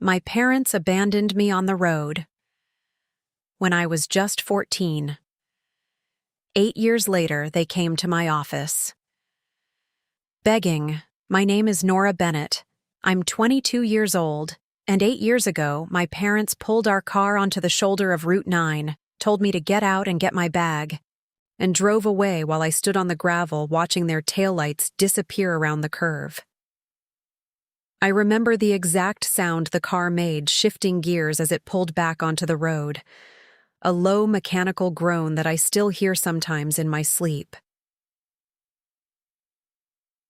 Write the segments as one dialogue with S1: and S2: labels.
S1: My parents abandoned me on the road when I was just 14. 8 years later, they came to my office. Begging, my name is Nora Bennett. I'm 22 years old, and 8 years ago, my parents pulled our car onto the shoulder of Route 9, told me to get out and get my bag, and drove away while I stood on the gravel watching their taillights disappear around the curve. I remember the exact sound the car made shifting gears as it pulled back onto the road, a low mechanical groan that I still hear sometimes in my sleep.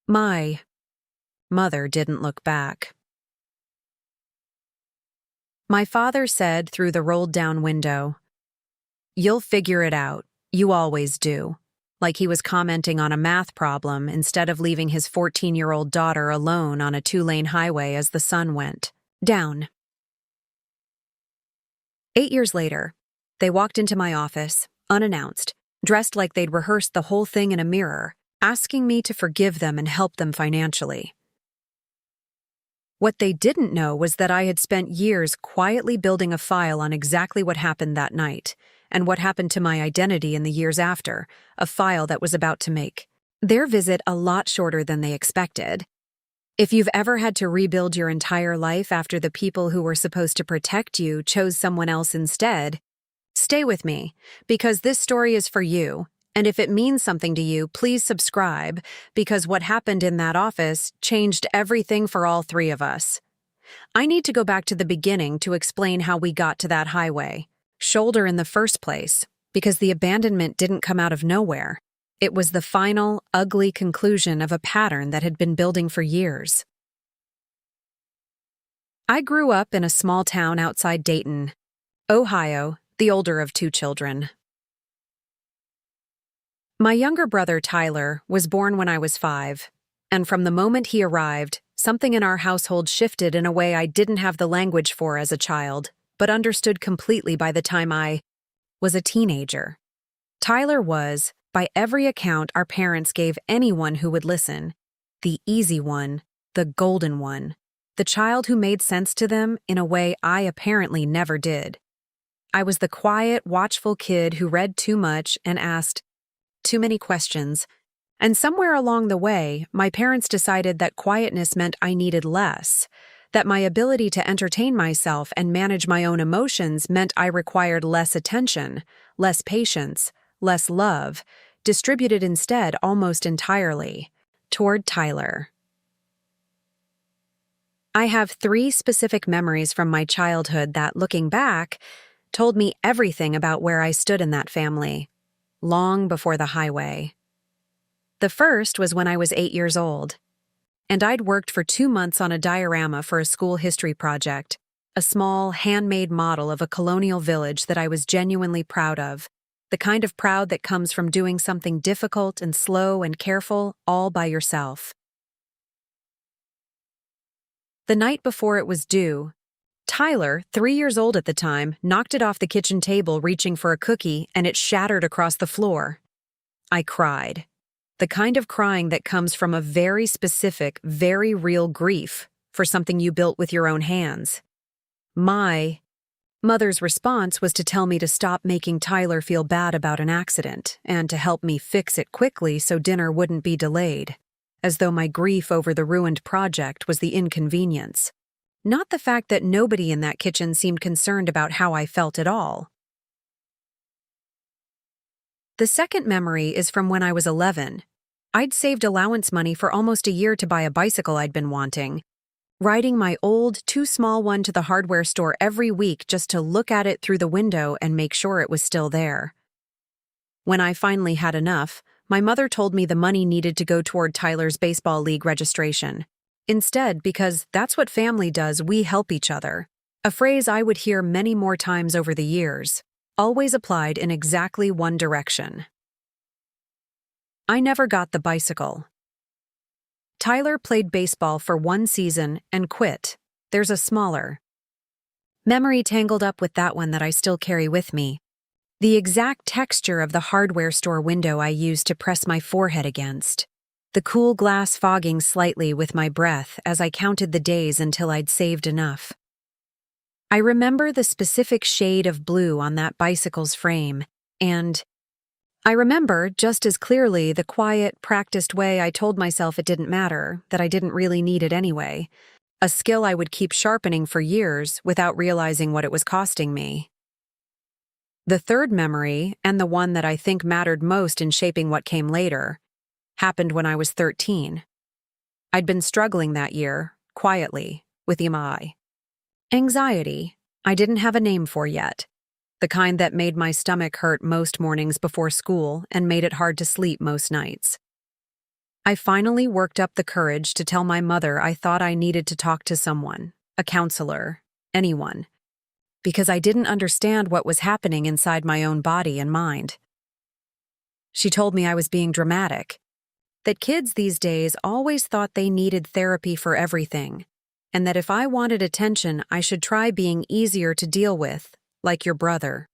S1: My mother didn't look back. My father said through the rolled-down window, "You'll figure it out. You always do," like he was commenting on a math problem instead of leaving his 14-year-old daughter alone on a 2-lane highway as the sun went down. 8 years later, they walked into my office, unannounced, dressed like they'd rehearsed the whole thing in a mirror, asking me to forgive them and help them financially. What they didn't know was that I had spent years quietly building a file on exactly what happened that night, and what happened to my identity in the years after, a file that was about to make their visit a lot shorter than they expected. If you've ever had to rebuild your entire life after the people who were supposed to protect you chose someone else instead, stay with me, because this story is for you, and if it means something to you, please subscribe, because what happened in that office changed everything for all three of us. I need to go back to the beginning to explain how we got to that highway shoulder in the first place, because the abandonment didn't come out of nowhere. It was the final, ugly conclusion of a pattern that had been building for years. I grew up in a small town outside Dayton, Ohio, the older of 2 children. My younger brother, Tyler, was born when I was 5, and from the moment he arrived, something in our household shifted in a way I didn't have the language for as a child, but understood completely by the time I was a teenager. Tyler was, by every account our parents gave anyone who would listen, the easy one, the golden one, the child who made sense to them in a way I apparently never did. I was the quiet, watchful kid who read too much and asked too many questions, and somewhere along the way, my parents decided that quietness meant I needed less, that my ability to entertain myself and manage my own emotions meant I required less attention, less patience, less love, distributed instead almost entirely toward Tyler. I have 3 specific memories from my childhood that, looking back, told me everything about where I stood in that family, long before the highway. The first was when I was 8 years old, and I'd worked for 2 months on a diorama for a school history project, a small, handmade model of a colonial village that I was genuinely proud of, the kind of proud that comes from doing something difficult and slow and careful all by yourself. The night before it was due, Tyler, 3 years old at the time, knocked it off the kitchen table reaching for a cookie, and it shattered across the floor. I cried. The kind of crying that comes from a very specific, very real grief for something you built with your own hands. My mother's response was to tell me to stop making Tyler feel bad about an accident and to help me fix it quickly so dinner wouldn't be delayed, as though my grief over the ruined project was the inconvenience, not the fact that nobody in that kitchen seemed concerned about how I felt at all. The second memory is from when I was 11. I'd saved allowance money for almost a year to buy a bicycle I'd been wanting, riding my old, too small one to the hardware store every week just to look at it through the window and make sure it was still there. When I finally had enough, my mother told me the money needed to go toward Tyler's baseball league registration. Instead, because that's what family does, we help each other, a phrase I would hear many more times over the years, always applied in exactly one direction. I never got the bicycle. Tyler played baseball for 1 season and quit. There's a smaller memory tangled up with that one that I still carry with me. The exact texture of the hardware store window I used to press my forehead against. The cool glass fogging slightly with my breath as I counted the days until I'd saved enough. I remember the specific shade of blue on that bicycle's frame, and I remember just as clearly the quiet, practiced way I told myself it didn't matter, that I didn't really need it anyway, a skill I would keep sharpening for years without realizing what it was costing me. The third memory, and the one that I think mattered most in shaping what came later, happened when I was 13. I'd been struggling that year, quietly, with EMI. Anxiety, I didn't have a name for yet. The kind that made my stomach hurt most mornings before school and made it hard to sleep most nights. I finally worked up the courage to tell my mother I thought I needed to talk to someone, a counselor, anyone, because I didn't understand what was happening inside my own body and mind. She told me I was being dramatic, that kids these days always thought they needed therapy for everything, and that if I wanted attention, I should try being easier to deal with, like your brother.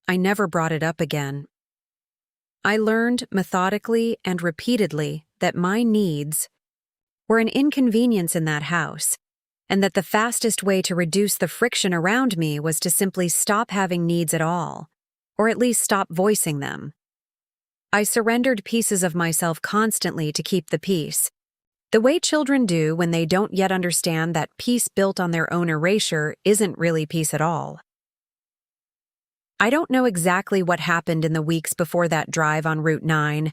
S1: I never brought it up again. I learned methodically and repeatedly that my needs were an inconvenience in that house, and that the fastest way to reduce the friction around me was to simply stop having needs at all, or at least stop voicing them. I surrendered pieces of myself constantly to keep the peace, the way children do when they don't yet understand that peace built on their own erasure isn't really peace at all. I don't know exactly what happened in the weeks before that drive on Route 9.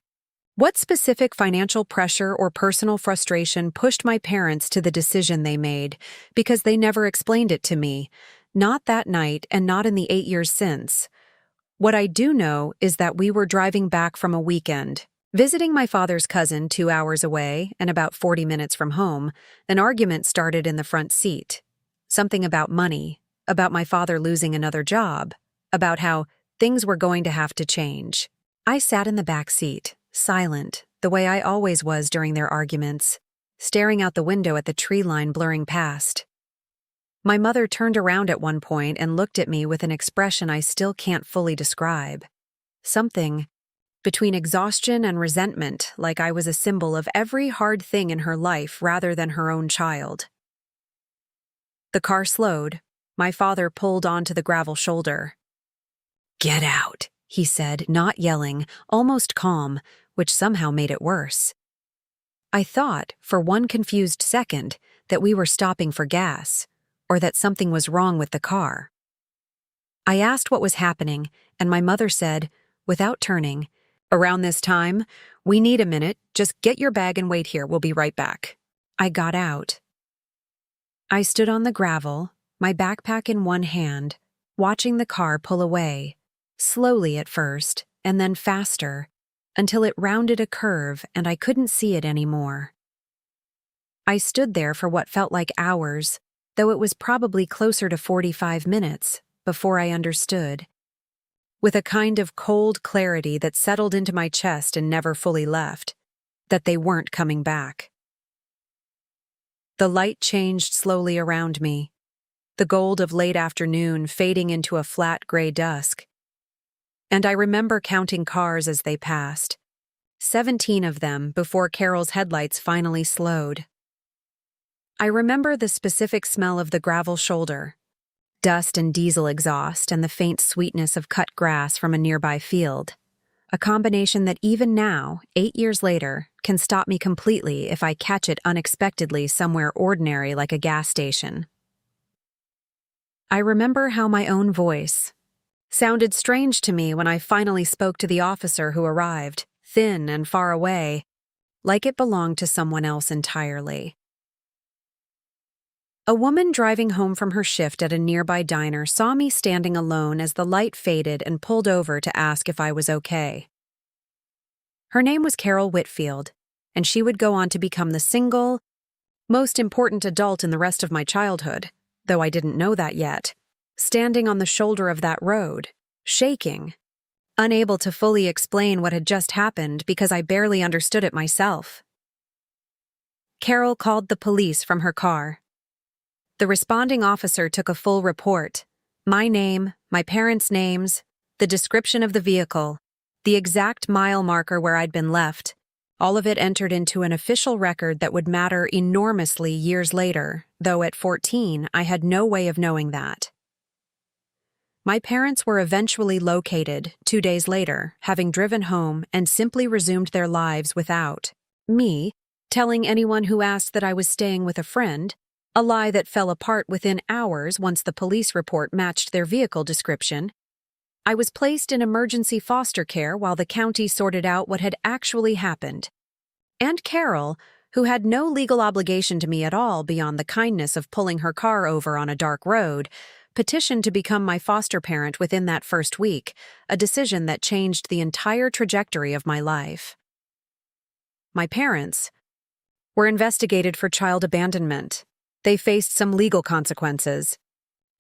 S1: What specific financial pressure or personal frustration pushed my parents to the decision they made, because they never explained it to me, not that night and not in the 8 years since. What I do know is that we were driving back from a weekend, visiting my father's cousin 2 hours away and about 40 minutes from home. An argument started in the front seat. Something about money, about my father losing another job, about how things were going to have to change. I sat in the back seat, silent, the way I always was during their arguments, staring out the window at the tree line blurring past. My mother turned around at one point and looked at me with an expression I still can't fully describe. Something between exhaustion and resentment, like I was a symbol of every hard thing in her life rather than her own child. The car slowed. My father pulled onto the gravel shoulder. "Get out," he said, not yelling, almost calm, which somehow made it worse. I thought, for one confused second, that we were stopping for gas, or that something was wrong with the car. I asked what was happening, and my mother said, without turning, "Around this time, we need a minute. Just get your bag and wait here. We'll be right back." I got out. I stood on the gravel, my backpack in one hand, watching the car pull away, slowly at first, and then faster, until it rounded a curve and I couldn't see it anymore. I stood there for what felt like hours, though it was probably closer to 45 minutes, before I understood. With a kind of cold clarity that settled into my chest and never fully left, that they weren't coming back. The light changed slowly around me, the gold of late afternoon fading into a flat gray dusk. And I remember counting cars as they passed, 17 of them before Carol's headlights finally slowed. I remember the specific smell of the gravel shoulder, dust and diesel exhaust, and the faint sweetness of cut grass from a nearby field, a combination that even now, 8 years later, can stop me completely if I catch it unexpectedly somewhere ordinary like a gas station. I remember how my own voice sounded strange to me when I finally spoke to the officer who arrived, thin and far away, like it belonged to someone else entirely. A woman driving home from her shift at a nearby diner saw me standing alone as the light faded and pulled over to ask if I was okay. Her name was Carol Whitfield, and she would go on to become the single, most important adult in the rest of my childhood, though I didn't know that yet, standing on the shoulder of that road, shaking, unable to fully explain what had just happened because I barely understood it myself. Carol called the police from her car. The responding officer took a full report, my name, my parents' names, the description of the vehicle, the exact mile marker where I'd been left, All of it entered into an official record that would matter enormously years later, though at 14, I had no way of knowing that. My parents were eventually located 2 days later, having driven home and simply resumed their lives without me telling anyone who asked that I was staying with a friend, a lie that fell apart within hours once the police report matched their vehicle description. I was placed in emergency foster care while the county sorted out what had actually happened. And Carol, who had no legal obligation to me at all beyond the kindness of pulling her car over on a dark road, petitioned to become my foster parent within that first week, a decision that changed the entire trajectory of my life. My parents were investigated for child abandonment. They faced some legal consequences.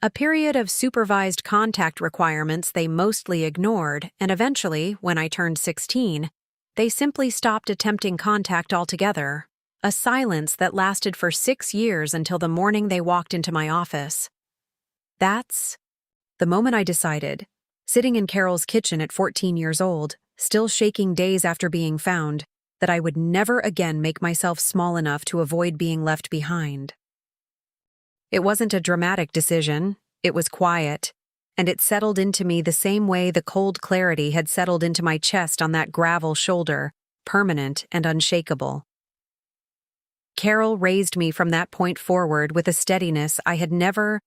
S1: A period of supervised contact requirements they mostly ignored, and eventually, when I turned 16, they simply stopped attempting contact altogether, a silence that lasted for 6 years until the morning they walked into my office. That's the moment I decided, sitting in Carol's kitchen at 14 years old, still shaking days after being found, that I would never again make myself small enough to avoid being left behind. It wasn't a dramatic decision, it was quiet, and it settled into me the same way the cold clarity had settled into my chest on that gravel shoulder, permanent and unshakable. Carol raised me from that point forward with a steadiness I had never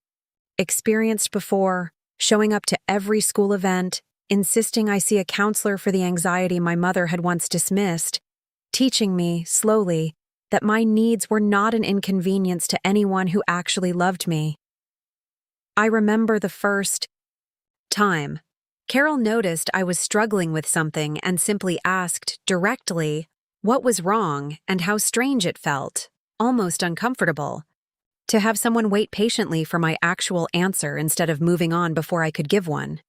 S1: experienced before, showing up to every school event, insisting I see a counselor for the anxiety my mother had once dismissed, teaching me, slowly, that my needs were not an inconvenience to anyone who actually loved me. I remember the first time Carol noticed I was struggling with something and simply asked, directly, what was wrong and how strange it felt, almost uncomfortable, to have someone wait patiently for my actual answer instead of moving on before I could give one.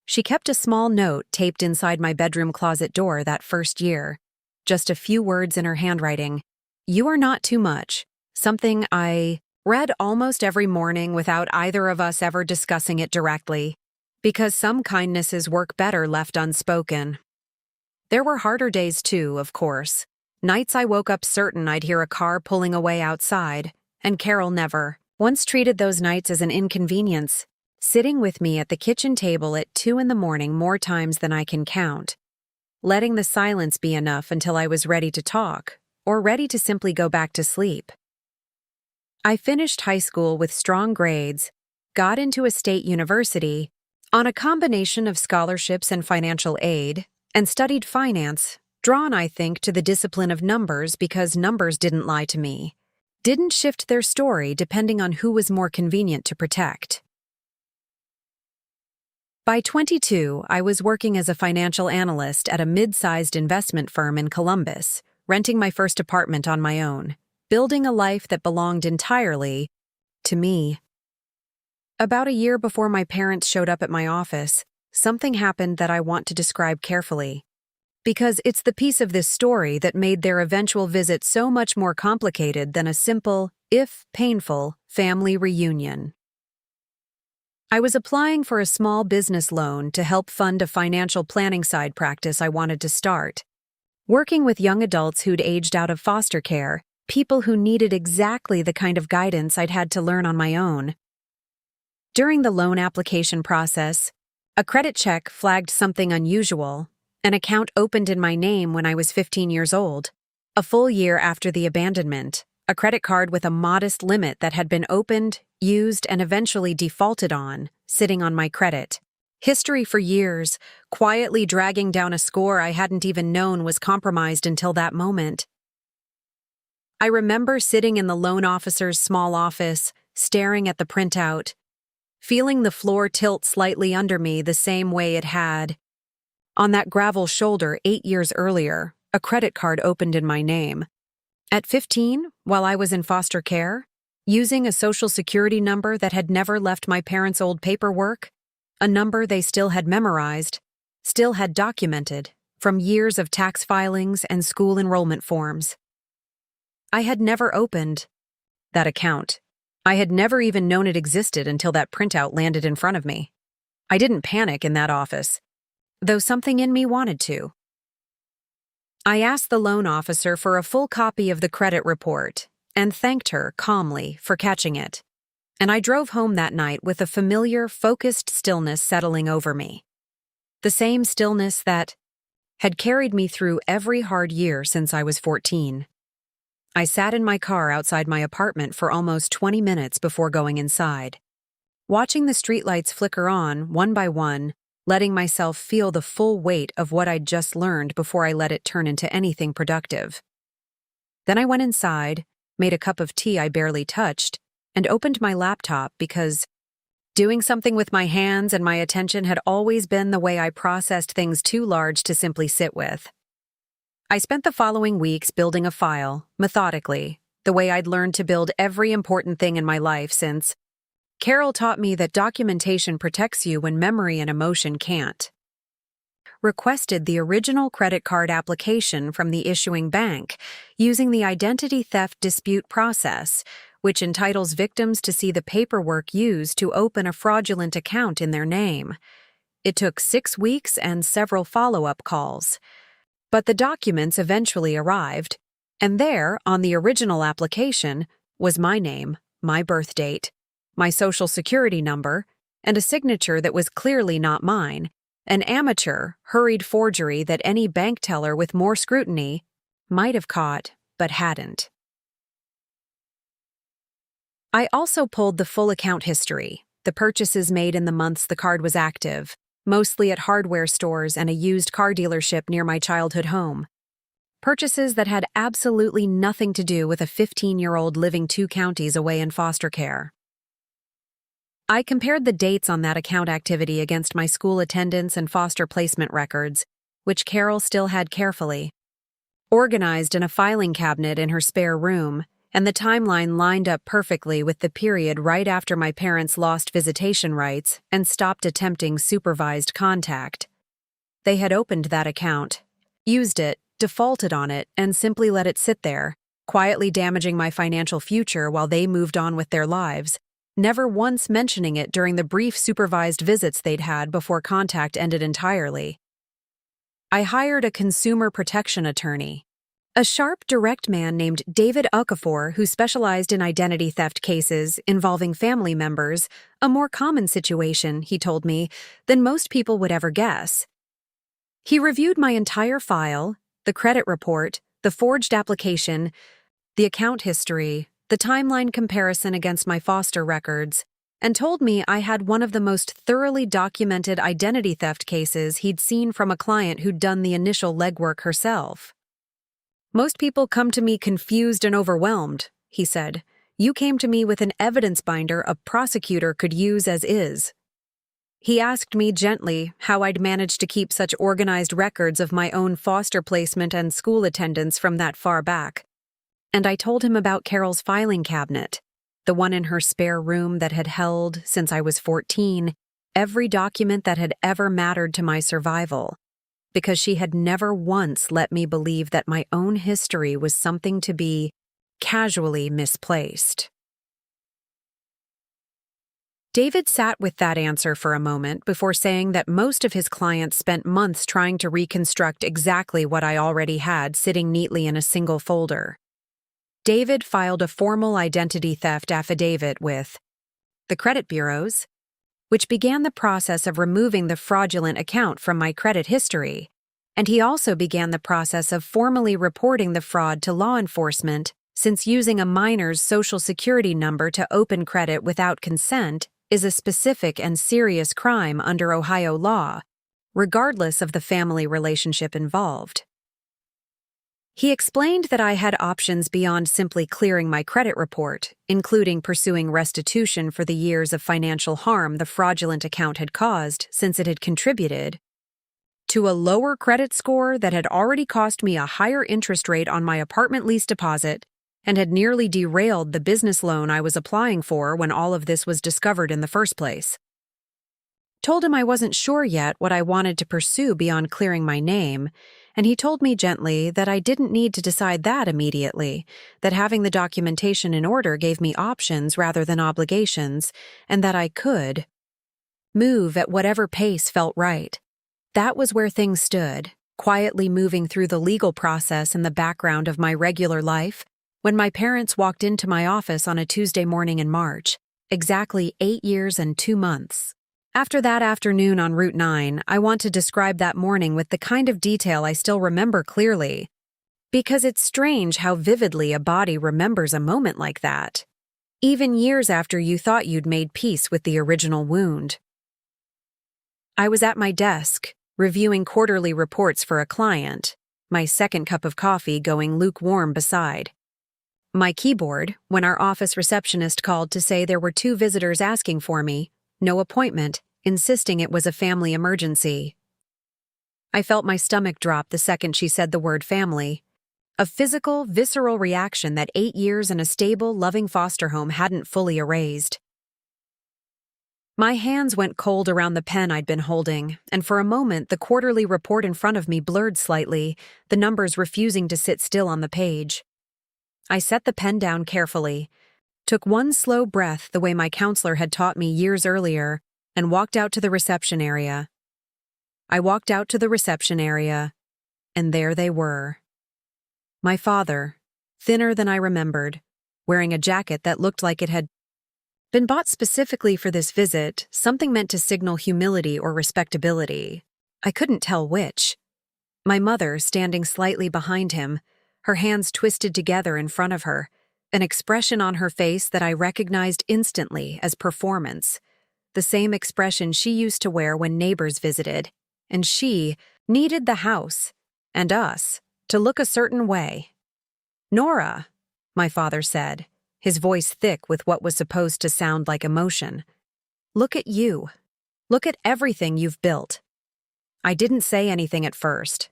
S1: She kept a small note taped inside my bedroom closet door that first year, just a few words in her handwriting. You are not too much, something I read almost every morning without either of us ever discussing it directly, because some kindnesses work better left unspoken. There were harder days too, of course. Nights I woke up certain I'd hear a car pulling away outside, and Carol never once treated those nights as an inconvenience, sitting with me at the kitchen table at 2 a.m. more times than I can count, letting the silence be enough until I was ready to talk, or ready to simply go back to sleep. I finished high school with strong grades, got into a state university, on a combination of scholarships and financial aid, and studied finance, drawn, I think, to the discipline of numbers because numbers didn't lie to me, didn't shift their story depending on who was more convenient to protect. By 22, I was working as a financial analyst at a mid-sized investment firm in Columbus, renting my first apartment on my own, building a life that belonged entirely to me. About a year before my parents showed up at my office, something happened that I want to describe carefully, because it's the piece of this story that made their eventual visit so much more complicated than a simple, if painful, family reunion. I was applying for a small business loan to help fund a financial planning side practice I wanted to start, working with young adults who'd aged out of foster care, people who needed exactly the kind of guidance I'd had to learn on my own. During the loan application process, a credit check flagged something unusual. An account opened in my name when I was 15 years old, a full year after the abandonment, a credit card with a modest limit that had been opened, used, and eventually defaulted on, sitting on my credit history for years, quietly dragging down a score I hadn't even known was compromised until that moment. I remember sitting in the loan officer's small office, staring at the printout, feeling the floor tilt slightly under me the same way it had on that gravel shoulder 8 years earlier. A credit card opened in my name. At 15, while I was in foster care, using a social security number that had never left my parents' old paperwork, a number they still had memorized, still had documented, from years of tax filings and school enrollment forms. I had never opened that account. I had never even known it existed until that printout landed in front of me. I didn't panic in that office, though something in me wanted to. I asked the loan officer for a full copy of the credit report and thanked her calmly for catching it. And I drove home that night with a familiar, focused stillness settling over me. The same stillness that had carried me through every hard year since I was 14. I sat in my car outside my apartment for almost 20 minutes before going inside, watching the streetlights flicker on, one by one, letting myself feel the full weight of what I'd just learned before I let it turn into anything productive. Then I went inside, made a cup of tea I barely touched, and opened my laptop because doing something with my hands and my attention had always been the way I processed things too large to simply sit with. I spent the following weeks building a file, methodically, the way I'd learned to build every important thing in my life since Carol taught me that documentation protects you when memory and emotion can't. Requested the original credit card application from the issuing bank using the identity theft dispute process, which entitles victims to see the paperwork used to open a fraudulent account in their name. It took 6 weeks and several follow-up calls. But the documents eventually arrived, and there, on the original application, was my name, my birth date, my social security number, and a signature that was clearly not mine, an amateur, hurried forgery that any bank teller with more scrutiny might have caught, but hadn't. I also pulled the full account history, the purchases made in the months the card was active, mostly at hardware stores and a used car dealership near my childhood home. Purchases that had absolutely nothing to do with a 15-year-old living 2 counties away in foster care. I compared the dates on that account activity against my school attendance and foster placement records, which Carol still had carefully organized in a filing cabinet in her spare room, and the timeline lined up perfectly with the period right after my parents lost visitation rights and stopped attempting supervised contact. They had opened that account, used it, defaulted on it, and simply let it sit there, quietly damaging my financial future while they moved on with their lives, never once mentioning it during the brief supervised visits they'd had before contact ended entirely. I hired a consumer protection attorney, a sharp, direct man named David Okafor who specialized in identity theft cases involving family members, a more common situation, he told me, than most people would ever guess. He reviewed my entire file, the credit report, the forged application, the account history, the timeline comparison against my foster records, and told me I had one of the most thoroughly documented identity theft cases he'd seen from a client who'd done the initial legwork herself. Most people come to me confused and overwhelmed, he said. You came to me with an evidence binder a prosecutor could use as is. He asked me gently how I'd managed to keep such organized records of my own foster placement and school attendance from that far back. And I told him about Carol's filing cabinet, the one in her spare room that had held, since I was 14, every document that had ever mattered to my survival, because she had never once let me believe that my own history was something to be casually misplaced. David sat with that answer for a moment before saying that most of his clients spent months trying to reconstruct exactly what I already had sitting neatly in a single folder. David filed a formal identity theft affidavit with the credit bureaus, which began the process of removing the fraudulent account from my credit history, and he also began the process of formally reporting the fraud to law enforcement, since using a minor's social security number to open credit without consent is a specific and serious crime under Ohio law, regardless of the family relationship involved. He explained that I had options beyond simply clearing my credit report, including pursuing restitution for the years of financial harm the fraudulent account had caused since it had contributed to a lower credit score that had already cost me a higher interest rate on my apartment lease deposit and had nearly derailed the business loan I was applying for when all of this was discovered in the first place. Told him I wasn't sure yet what I wanted to pursue beyond clearing my name, and he told me gently that I didn't need to decide that immediately, that having the documentation in order gave me options rather than obligations, and that I could move at whatever pace felt right. That was where things stood, quietly moving through the legal process in the background of my regular life, when my parents walked into my office on a Tuesday morning in March, exactly 8 years and 2 months. After that afternoon on Route 9, I want to describe that morning with the kind of detail I still remember clearly, because it's strange how vividly a body remembers a moment like that, even years after you thought you'd made peace with the original wound. I was at my desk, reviewing quarterly reports for a client, my second cup of coffee going lukewarm beside my keyboard, when our office receptionist called to say there were 2 visitors asking for me, no appointment, insisting it was a family emergency. I felt my stomach drop the second she said the word family. A physical, visceral reaction that 8 years in a stable, loving foster home hadn't fully erased. My hands went cold around the pen I'd been holding, and for a moment the quarterly report in front of me blurred slightly, the numbers refusing to sit still on the page. I set the pen down carefully, took one slow breath the way my counselor had taught me years earlier, and walked out to the reception area. I walked out to the reception area, and there they were. My father, thinner than I remembered, wearing a jacket that looked like it had been bought specifically for this visit, something meant to signal humility or respectability. I couldn't tell which. My mother standing slightly behind him, her hands twisted together in front of her, an expression on her face that I recognized instantly as performance, the same expression she used to wear when neighbors visited, and she needed the house, and us, to look a certain way. "Nora," my father said, his voice thick with what was supposed to sound like emotion. "Look at you. Look at everything you've built." I didn't say anything at first.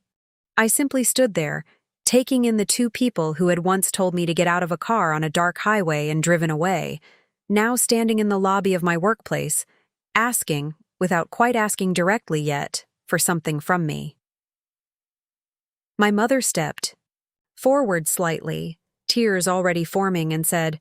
S1: I simply stood there, taking in the 2 people who had once told me to get out of a car on a dark highway and driven away, now standing in the lobby of my workplace, asking, without quite asking directly yet, for something from me. My mother stepped forward slightly, tears already forming, and said,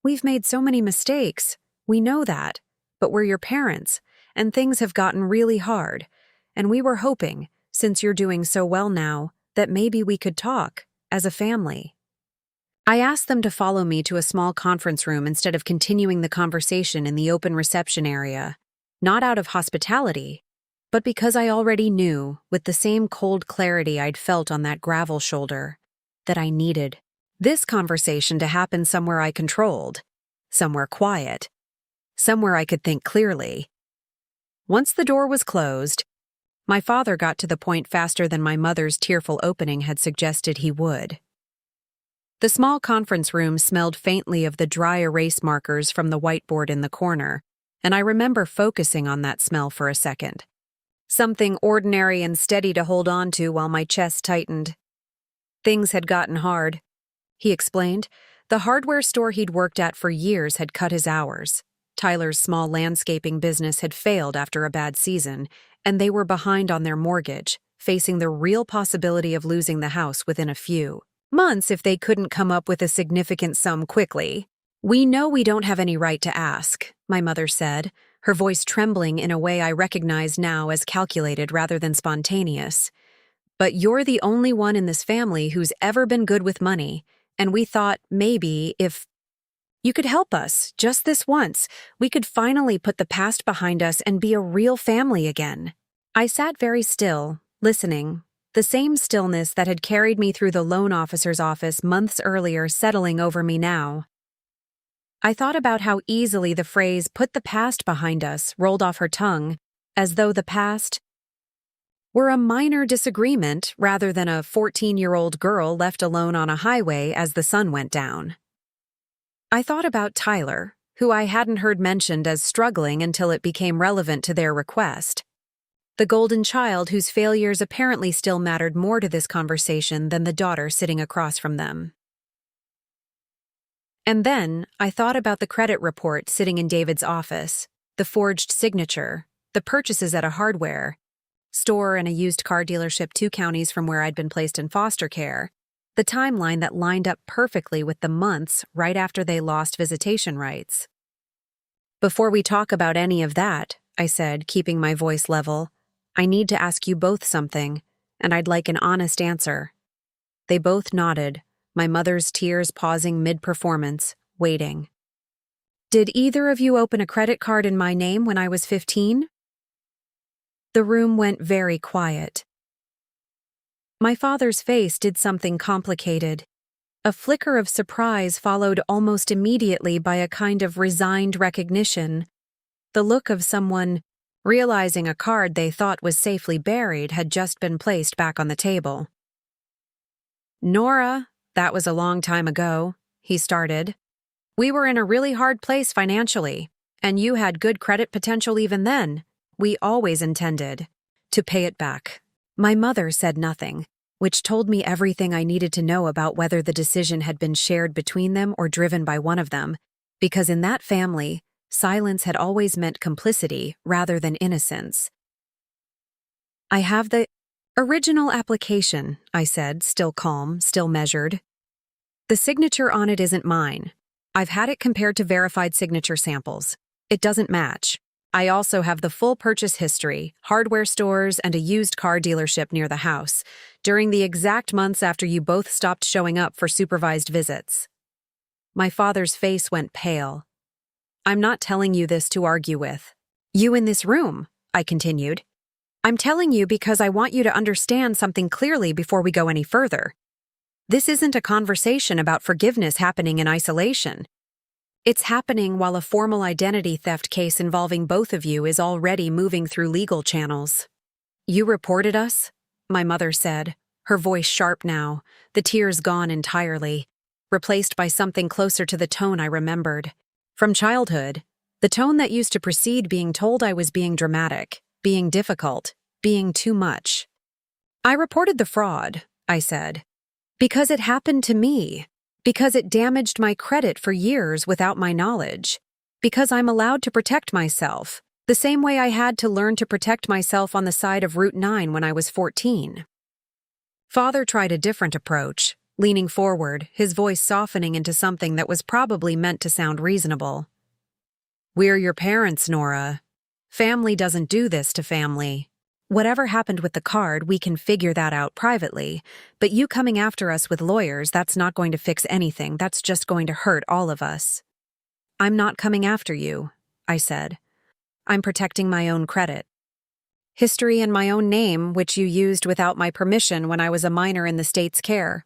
S1: "We've made so many mistakes. We know that, but we're your parents, and things have gotten really hard, and we were hoping, since you're doing so well now, that maybe we could talk, as a family." I asked them to follow me to a small conference room instead of continuing the conversation in the open reception area, not out of hospitality, but because I already knew, with the same cold clarity I'd felt on that gravel shoulder, that I needed this conversation to happen somewhere I controlled, somewhere quiet, somewhere I could think clearly. Once the door was closed, my father got to the point faster than my mother's tearful opening had suggested he would. The small conference room smelled faintly of the dry erase markers from the whiteboard in the corner, and I remember focusing on that smell for a second. Something ordinary and steady to hold on to while my chest tightened. Things had gotten hard, he explained. The hardware store he'd worked at for years had cut his hours. Tyler's small landscaping business had failed after a bad season, and they were behind on their mortgage, facing the real possibility of losing the house within a few months if they couldn't come up with a significant sum quickly. "We know we don't have any right to ask," my mother said, her voice trembling in a way I recognize now as calculated rather than spontaneous. "But you're the only one in this family who's ever been good with money, and we thought maybe if you could help us, just this once, we could finally put the past behind us and be a real family again." I sat very still, listening, the same stillness that had carried me through the loan officer's office months earlier settling over me now. I thought about how easily the phrase "put the past behind us" rolled off her tongue, as though the past were a minor disagreement rather than a 14-year-old girl left alone on a highway as the sun went down. I thought about Tyler, who I hadn't heard mentioned as struggling until it became relevant to their request. The golden child whose failures apparently still mattered more to this conversation than the daughter sitting across from them. And then I thought about the credit report sitting in David's office, the forged signature, the purchases at a hardware store and a used car dealership 2 counties from where I'd been placed in foster care, the timeline that lined up perfectly with the months right after they lost visitation rights. "Before we talk about any of that," I said, keeping my voice level, "I need to ask you both something, and I'd like an honest answer." They both nodded, my mother's tears pausing mid-performance, waiting. "Did either of you open a credit card in my name when I was 15? The room went very quiet. My father's face did something complicated. A flicker of surprise followed almost immediately by a kind of resigned recognition. The look of someone realizing a card they thought was safely buried had just been placed back on the table. "Nora, that was a long time ago," he started. "We were in a really hard place financially, and you had good credit potential even then. We always intended to pay it back." My mother said nothing, which told me everything I needed to know about whether the decision had been shared between them or driven by one of them, because in that family, silence had always meant complicity rather than innocence. "I have the original application," I said, still calm, still measured. "The signature on it isn't mine. I've had it compared to verified signature samples. It doesn't match. I also have the full purchase history, hardware stores, and a used car dealership near the house, during the exact months after you both stopped showing up for supervised visits." My father's face went pale. "I'm not telling you this to argue with you in this room," I continued. "I'm telling you because I want you to understand something clearly before we go any further. This isn't a conversation about forgiveness happening in isolation. It's happening while a formal identity theft case involving both of you is already moving through legal channels." "You reported us?" my mother said, her voice sharp now, the tears gone entirely, replaced by something closer to the tone I remembered. From childhood, the tone that used to precede being told I was being dramatic, being difficult, being too much. "I reported the fraud," I said, "because it happened to me. Because it damaged my credit for years without my knowledge. Because I'm allowed to protect myself, the same way I had to learn to protect myself on the side of Route 9 when I was 14. Father tried a different approach, leaning forward, his voice softening into something that was probably meant to sound reasonable. "We're your parents, Nora. Family doesn't do this to family. Whatever happened with the card, we can figure that out privately, but you coming after us with lawyers, that's not going to fix anything, that's just going to hurt all of us." "I'm not coming after you," I said. "I'm protecting my own credit. History and my own name, which you used without my permission when I was a minor in the state's care.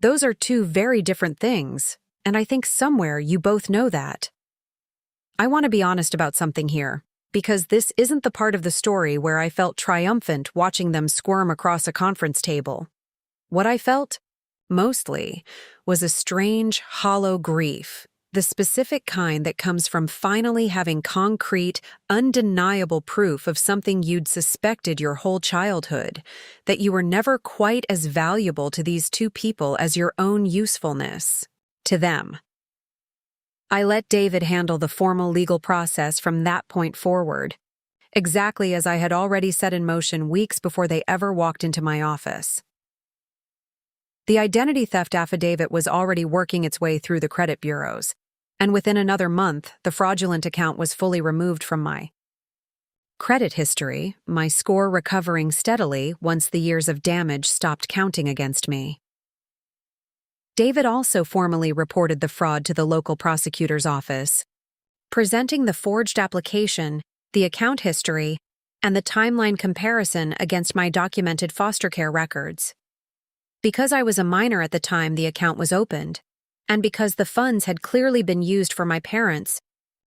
S1: Those are two very different things, and I think somewhere you both know that. I want to be honest about something here, because this isn't the part of the story where I felt triumphant watching them squirm across a conference table. What I felt, mostly, was a strange, hollow grief, the specific kind that comes from finally having concrete, undeniable proof of something you'd suspected your whole childhood, that you were never quite as valuable to these two people as your own usefulness to them. I let David handle the formal legal process from that point forward, exactly as I had already set in motion weeks before they ever walked into my office. The identity theft affidavit was already working its way through the credit bureaus, and within another month, the fraudulent account was fully removed from my credit history, my score recovering steadily once the years of damage stopped counting against me. David also formally reported the fraud to the local prosecutor's office, presenting the forged application, the account history, and the timeline comparison against my documented foster care records. Because I was a minor at the time the account was opened, and because the funds had clearly been used for my parents'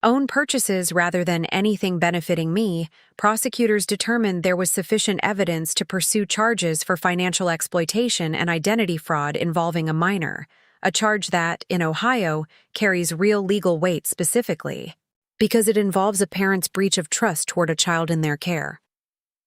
S1: own purchases rather than anything benefiting me, prosecutors determined there was sufficient evidence to pursue charges for financial exploitation and identity fraud involving a minor, a charge that, in Ohio, carries real legal weight specifically, because it involves a parent's breach of trust toward a child in their care.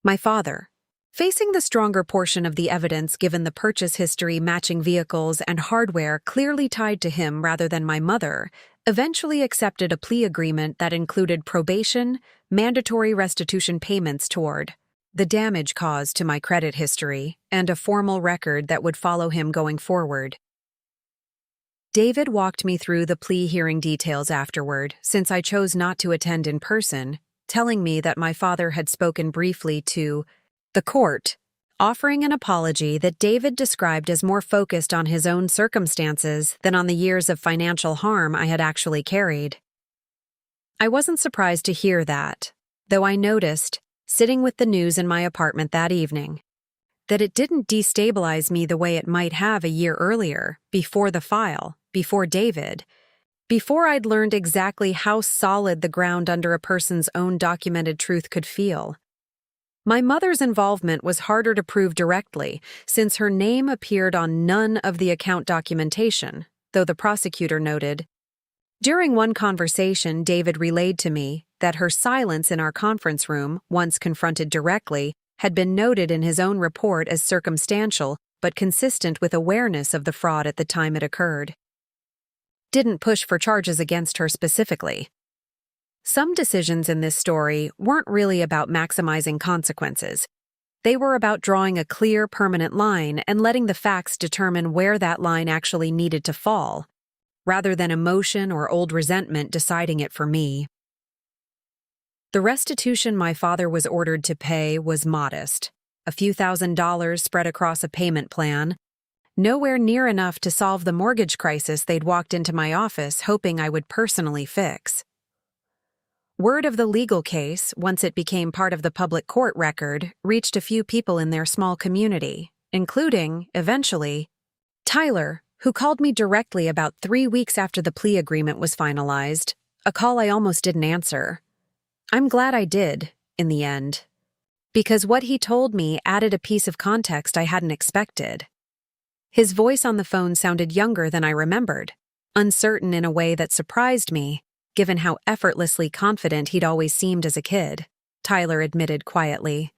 S1: My father, facing the stronger portion of the evidence given the purchase history matching vehicles and hardware clearly tied to him rather than my mother, eventually accepted a plea agreement that included probation, mandatory restitution payments toward the damage caused to my credit history, and a formal record that would follow him going forward. David walked me through the plea hearing details afterward, since I chose not to attend in person, telling me that my father had spoken briefly to the court offering an apology that David described as more focused on his own circumstances than on the years of financial harm I had actually carried. I wasn't surprised to hear that, though I noticed, sitting with the news in my apartment that evening, that it didn't destabilize me the way it might have a year earlier, before the file, before David, before I'd learned exactly how solid the ground under a person's own documented truth could feel. My mother's involvement was harder to prove directly, since her name appeared on none of the account documentation, though the prosecutor noted. During one conversation, David relayed to me that her silence in our conference room, once confronted directly, had been noted in his own report as circumstantial but consistent with awareness of the fraud at the time it occurred. Didn't push for charges against her specifically. Some decisions in this story weren't really about maximizing consequences. They were about drawing a clear, permanent line and letting the facts determine where that line actually needed to fall, rather than emotion or old resentment deciding it for me. The restitution my father was ordered to pay was modest, a few $1,000s spread across a payment plan, nowhere near enough to solve the mortgage crisis they'd walked into my office hoping I would personally fix. Word of the legal case, once it became part of the public court record, reached a few people in their small community, including, eventually, Tyler, who called me directly about 3 weeks after the plea agreement was finalized, a call I almost didn't answer. I'm glad I did, in the end, because what he told me added a piece of context I hadn't expected. His voice on the phone sounded younger than I remembered, uncertain in a way that surprised me, given how effortlessly confident he'd always seemed as a kid. Tyler admitted quietly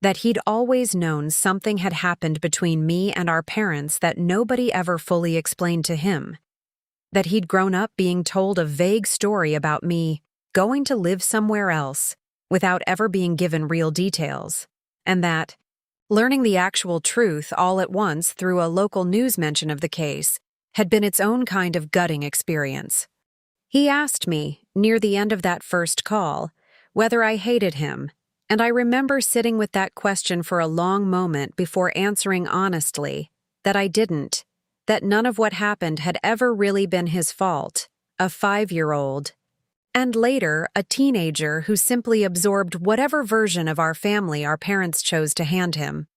S1: that he'd always known something had happened between me and our parents that nobody ever fully explained to him, that he'd grown up being told a vague story about me going to live somewhere else without ever being given real details, and that, learning the actual truth all at once through a local news mention of the case, had been its own kind of gutting experience. He asked me, near the end of that first call, whether I hated him, and I remember sitting with that question for a long moment before answering honestly that I didn't, that none of what happened had ever really been his fault, a 5-year-old, and later a teenager who simply absorbed whatever version of our family our parents chose to hand him.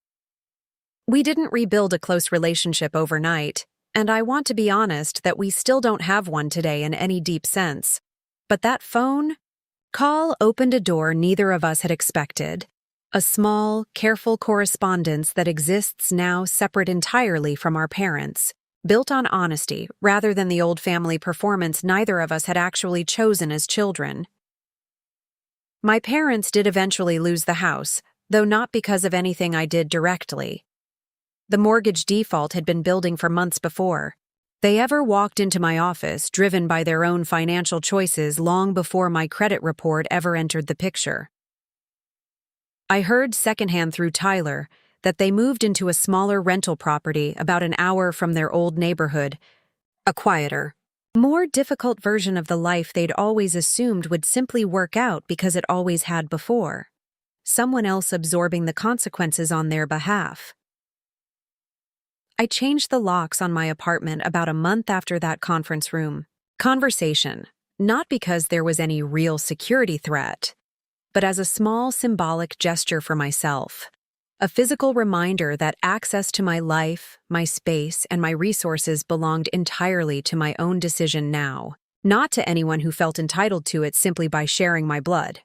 S1: We didn't rebuild a close relationship overnight, and I want to be honest that we still don't have one today in any deep sense. But that phone call opened a door neither of us had expected, a small, careful correspondence that exists now separate entirely from our parents, built on honesty rather than the old family performance neither of us had actually chosen as children. My parents did eventually lose the house, though not because of anything I did directly. The mortgage default had been building for months before. They ever walked into my office driven by their own financial choices long before my credit report ever entered the picture. I heard secondhand through Tyler that they moved into a smaller rental property about an hour from their old neighborhood, a quieter, more difficult version of the life they'd always assumed would simply work out because it always had before, someone else absorbing the consequences on their behalf. I changed the locks on my apartment about a month after that conference room conversation, not because there was any real security threat, but as a small symbolic gesture for myself. A physical reminder that access to my life, my space, and my resources belonged entirely to my own decision now, not to anyone who felt entitled to it simply by sharing my blood.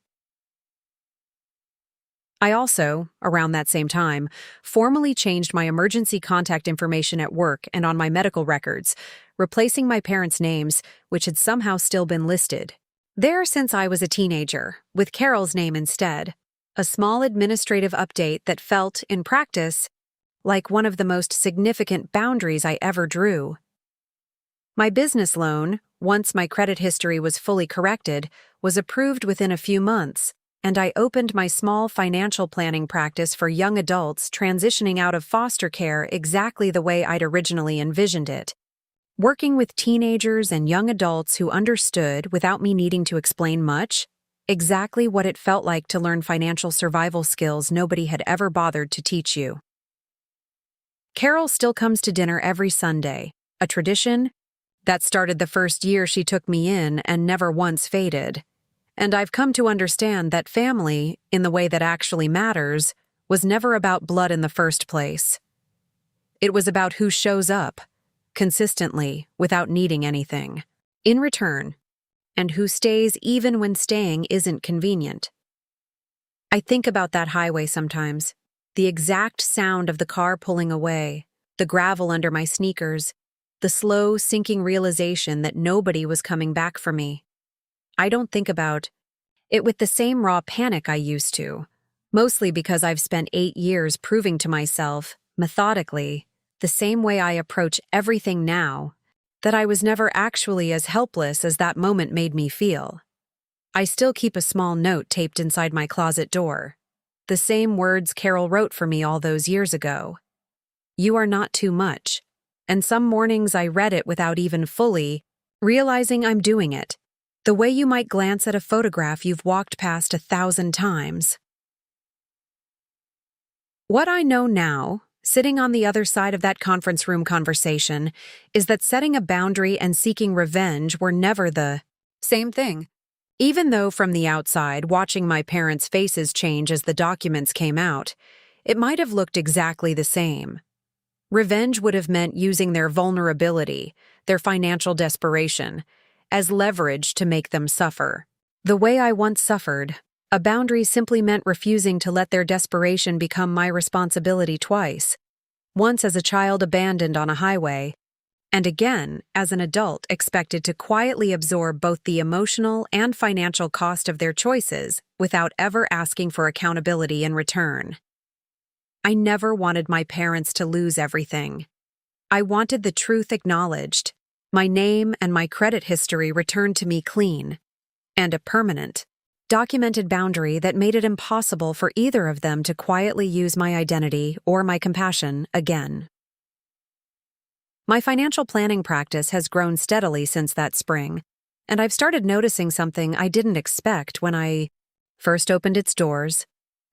S1: I also, around that same time, formally changed my emergency contact information at work and on my medical records, replacing my parents' names, which had somehow still been listed there since I was a teenager, with Carol's name instead. A small administrative update that felt, in practice, like one of the most significant boundaries I ever drew. My business loan, once my credit history was fully corrected, was approved within a few months, and I opened my small financial planning practice for young adults transitioning out of foster care exactly the way I'd originally envisioned it, working with teenagers and young adults who understood, without me needing to explain much, exactly what it felt like to learn financial survival skills nobody had ever bothered to teach you. Carol still comes to dinner every Sunday, a tradition that started the first year she took me in and never once faded. And I've come to understand that family, in the way that actually matters, was never about blood in the first place. It was about who shows up, consistently, without needing anything, in return, and who stays even when staying isn't convenient. I think about that highway sometimes, the exact sound of the car pulling away, the gravel under my sneakers, the slow, sinking realization that nobody was coming back for me. I don't think about it with the same raw panic I used to, mostly because I've spent 8 years proving to myself, methodically, the same way I approach everything now, that I was never actually as helpless as that moment made me feel. I still keep a small note taped inside my closet door, the same words Carol wrote for me all those years ago. "You are not too much." And some mornings I read it without even fully realizing I'm doing it, the way you might glance at a photograph you've walked past 1,000 times. What I know now, sitting on the other side of that conference room conversation, is that setting a boundary and seeking revenge were never the same thing. Even though from the outside, watching my parents' faces change as the documents came out, it might have looked exactly the same. Revenge would have meant using their vulnerability, their financial desperation, as leverage to make them suffer. The way I once suffered, a boundary simply meant refusing to let their desperation become my responsibility twice. Once as a child abandoned on a highway, and again as an adult expected to quietly absorb both the emotional and financial cost of their choices without ever asking for accountability in return. I never wanted my parents to lose everything. I wanted the truth acknowledged, my name and my credit history returned to me clean, and a permanent, documented boundary that made it impossible for either of them to quietly use my identity or my compassion again. My financial planning practice has grown steadily since that spring, and I've started noticing something I didn't expect when I first opened its doors.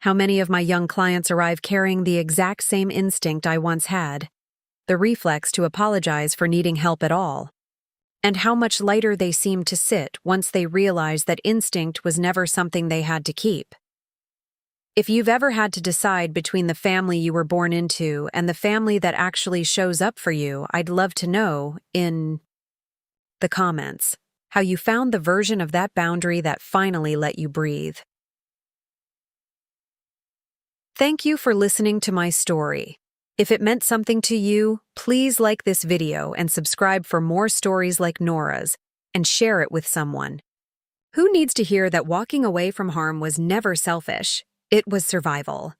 S1: How many of my young clients arrive carrying the exact same instinct I once had, the reflex to apologize for needing help at all, and how much lighter they seem to sit once they realize that instinct was never something they had to keep. If you've ever had to decide between the family you were born into and the family that actually shows up for you, I'd love to know, in the comments, how you found the version of that boundary that finally let you breathe. Thank you for listening to my story. If it meant something to you, please like this video and subscribe for more stories like Nora's, and share it with someone. Who needs to hear that walking away from harm was never selfish? It was survival.